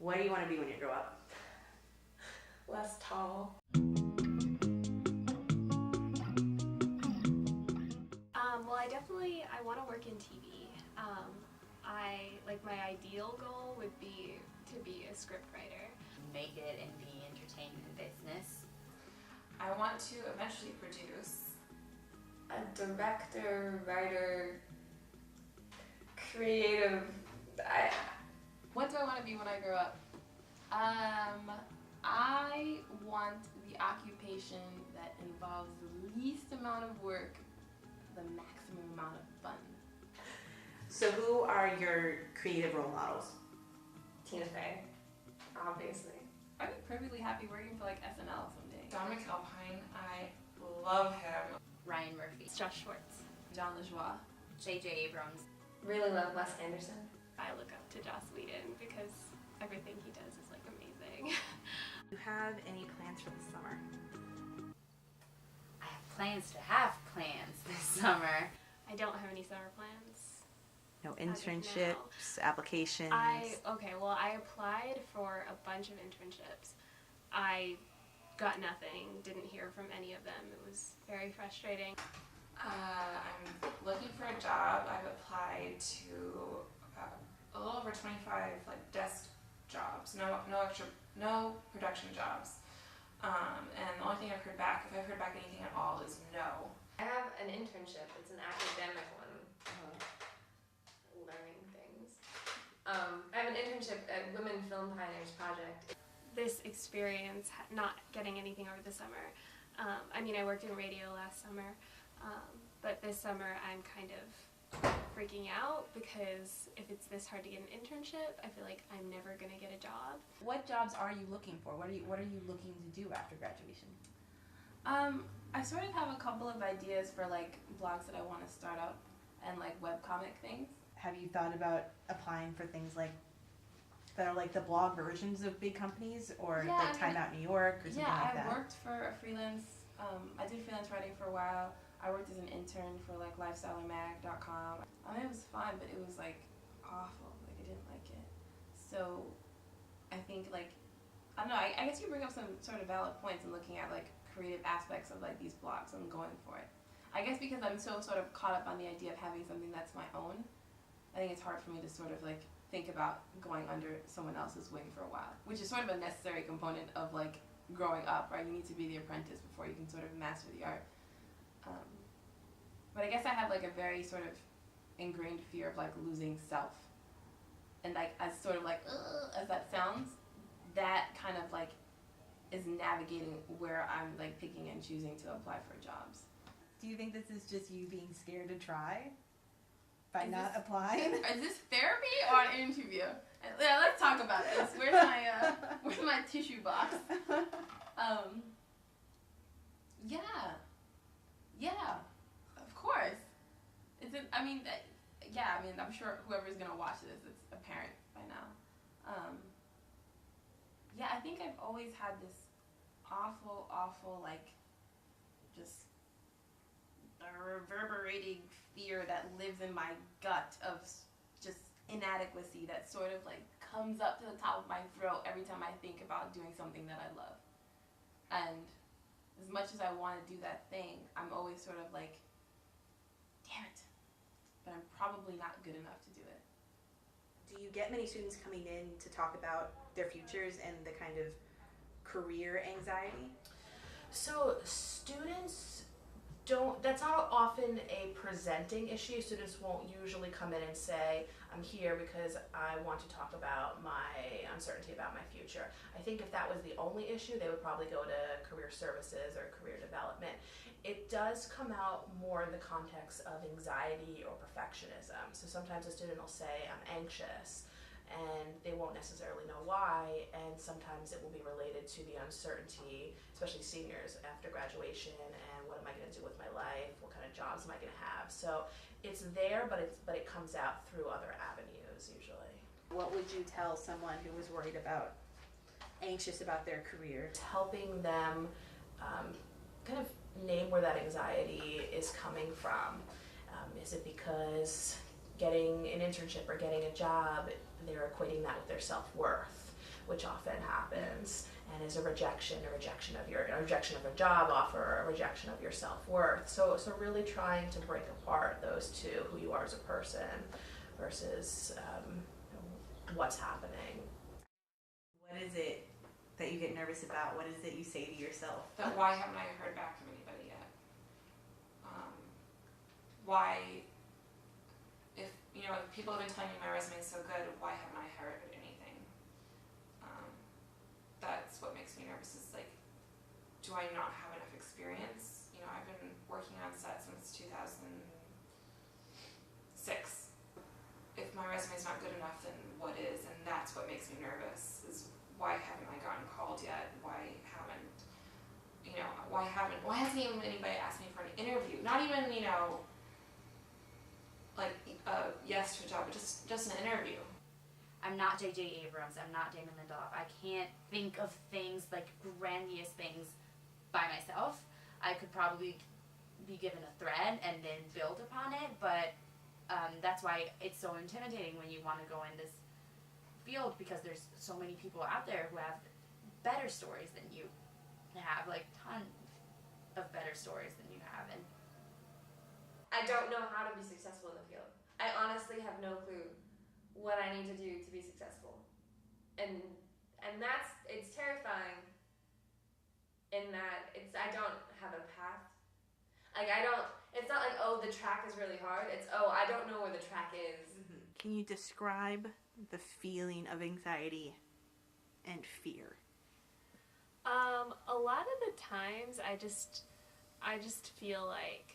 What do you want to be when you grow up? Less tall. Well, I want to work in TV. My ideal goal would be to be a scriptwriter. Make it in the entertainment business. I want to eventually produce. A director, writer, creative. What do I want to be when I grow up? I want the occupation that involves the least amount of work, the maximum amount of fun. So who are your creative role models? Tina Fey, obviously. I'd be perfectly happy working for like SNL someday. Dominic Alpine, I love him. Ryan Murphy. Josh Schwartz. John LaJoie. J.J. Abrams. Really love Wes Anderson. I look up to Joss Whedon because everything he does is like amazing. Do you have any plans for the summer? I have plans to have plans this summer. I don't have any summer plans. No As of now. internships, applications? I applied for a bunch of internships. I got nothing, didn't hear from any of them. It was very frustrating. I'm looking for a job. I've applied to a little over 25 desk jobs. No production jobs. And the only thing I've heard back, if I've heard back anything at all, is no. I have an internship. It's an academic one. Learning things. I have an internship at Women Film Pioneers Project. This experience, not getting anything over the summer. I worked in radio last summer, but this summer I'm kind of freaking out because if it's this hard to get an internship, I feel like I'm never gonna get a job. What jobs are you looking for? What are you looking to do after graduation? I sort of have a couple of ideas for blogs that I want to start up and webcomic things. Have you thought about applying for things that are the blog versions of big companies, or Time Out New York or something like that? Yeah, I worked for a freelance. I did freelance writing for a while. I worked as an intern for lifestylermag.com. It was fun, but it was awful. I didn't like it. So I think I don't know. I guess you bring up some sort of valid points in looking at creative aspects of these blogs. I'm going for it. I guess because I'm so sort of caught up on the idea of having something that's my own. I think it's hard for me to sort of think about going under someone else's wing for a while, which is sort of a necessary component of growing up, right? You need to be the apprentice before you can sort of master the art. But I guess I have a very sort of ingrained fear of losing self, and as sort of as that sounds, that kind of is navigating where I'm picking and choosing to apply for jobs. Do you think this is just you being scared to try? By not applying? Is this therapy or an interview? Yeah, let's talk about this. Where's my tissue box? Yeah, of course. I'm sure whoever's gonna watch this, it's apparent by now. I think I've always had this awful, just a reverberating fear that lives in my gut of just inadequacy that sort of comes up to the top of my throat every time I think about doing something that I love. And as much as I want to do that thing, I'm always sort of damn it, but I'm probably not good enough to do it. Do you get many students coming in to talk about their futures and the kind of career anxiety? So students that's not often a presenting issue. Students won't usually come in and say, I'm here because I want to talk about my uncertainty about my future. I think if that was the only issue, they would probably go to career services or career development. It does come out more in the context of anxiety or perfectionism. So sometimes a student will say, I'm anxious, and they won't necessarily know why, and sometimes it will be related to the uncertainty, especially seniors after graduation, and what am I going to do with my life, what kind of jobs am I going to have. So it's there, but it comes out through other avenues usually. What would you tell someone who was worried about, anxious about their career? Helping them kind of name where that anxiety is coming from. Is it because getting an internship or getting a job, they're equating that with their self-worth? which often happens and is a rejection of a job offer, a rejection of your self-worth. So really trying to break apart those two, who you are as a person versus what's happening. What is it that you get nervous about? What is it you say to yourself? That why haven't I heard back from anybody yet? Why, if people have been telling me my resume is so good, why haven't I heard anything? That's what makes me nervous, is like, do I not have enough experience? I've been working on set since 2006. If my resume is not good enough, then what is? And that's what makes me nervous, is why haven't I gotten called yet? Why hasn't even anybody asked me for an interview? Not even, like yes to a job, but just an interview. I'm not J.J. Abrams. I'm not Damon Lindelof. I can't think of things, like grandiose things, by myself. I could probably be given a thread and then build upon it, but that's why it's so intimidating when you want to go in this field, because there's so many people out there who have better stories than you have, like tons of better stories than you have. And I don't know how to be successful in the field. I honestly have no clue what I need to do to be successful. And it's terrifying in that I don't have a path. It's not like, oh, the track is really hard. It's, oh, I don't know where the track is. Mm-hmm. Can you describe the feeling of anxiety and fear? A lot of the times I just feel like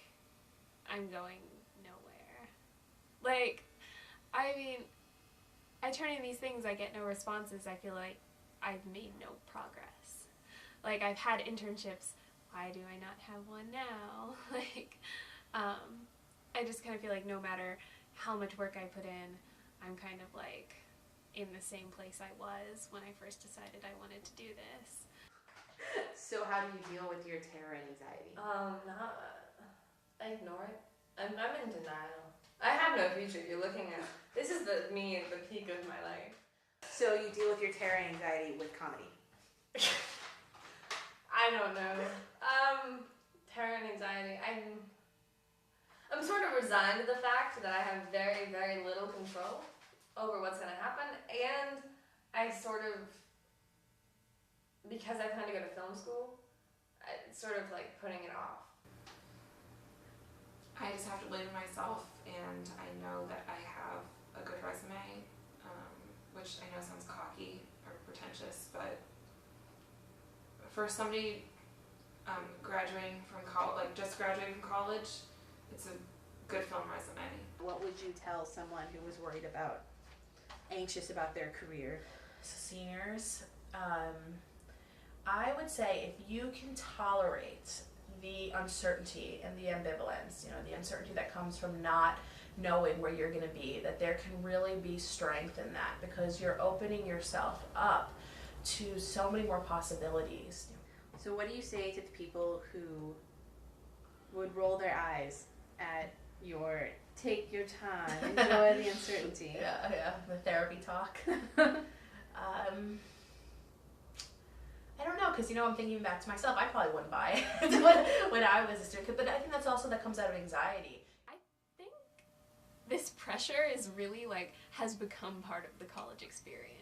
I'm going nowhere. Like, I mean, I turn in these things, I get no responses. I feel like I've made no progress. Like, I've had internships. Why do I not have one now? Like, I just kind of feel like no matter how much work I put in, I'm kind of like in the same place I was when I first decided I wanted to do this. So how do you deal with your terror and anxiety? I ignore it. I'm in denial. I have no future. You're looking at, this is me at the peak of my life. So you deal with your terror and anxiety with comedy? I don't know. Terror and anxiety. I'm sort of resigned to the fact that I have very, very little control over what's going to happen, and I sort of, because I plan to go to film school, it's sort of like putting it off. I just have to believe in myself, and I know that I have a good resume, which I know sounds cocky or pretentious, but for somebody graduating from college, like just graduating from college, it's a good film resume. What would you tell someone who was anxious about their career? So seniors, I would say if you can tolerate the uncertainty and the ambivalence, the uncertainty that comes from not knowing where you're going to be, that there can really be strength in that, because you're opening yourself up to so many more possibilities. So what do you say to the people who would roll their eyes at your take your time, enjoy the uncertainty? Yeah, the therapy talk. I don't know, because I'm thinking back to myself. I probably wouldn't buy it when I was a student, but I think that comes out of anxiety. I think this pressure is really has become part of the college experience.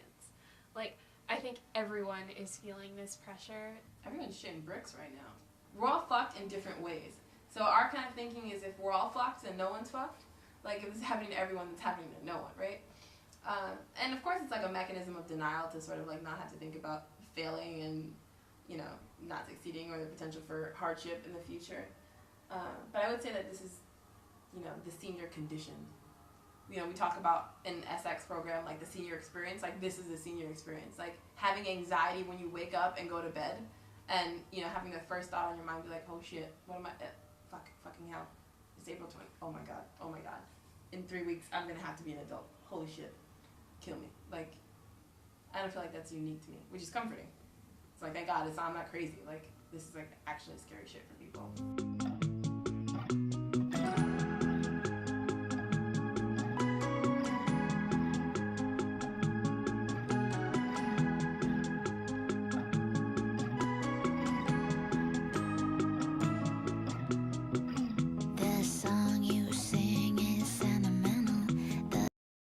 I think everyone is feeling this pressure. Everyone's shitting bricks right now. We're all fucked in different ways. So our kind of thinking is, if we're all fucked and no one's fucked, if it's happening to everyone, it's happening to no one, right? And of course it's a mechanism of denial to sort of not have to think about failing and, not succeeding, or the potential for hardship in the future. But I would say that this is, the senior condition. We talk about in SX program, the senior experience, this is the senior experience. Having anxiety when you wake up and go to bed, and, having the first thought on your mind be oh shit, what am I, fucking hell, it's April 20, oh my god, in 3 weeks I'm gonna have to be an adult, holy shit, kill me. I don't feel like that's unique to me, which is comforting. It's thank God, I'm not crazy, this is actually scary shit for people.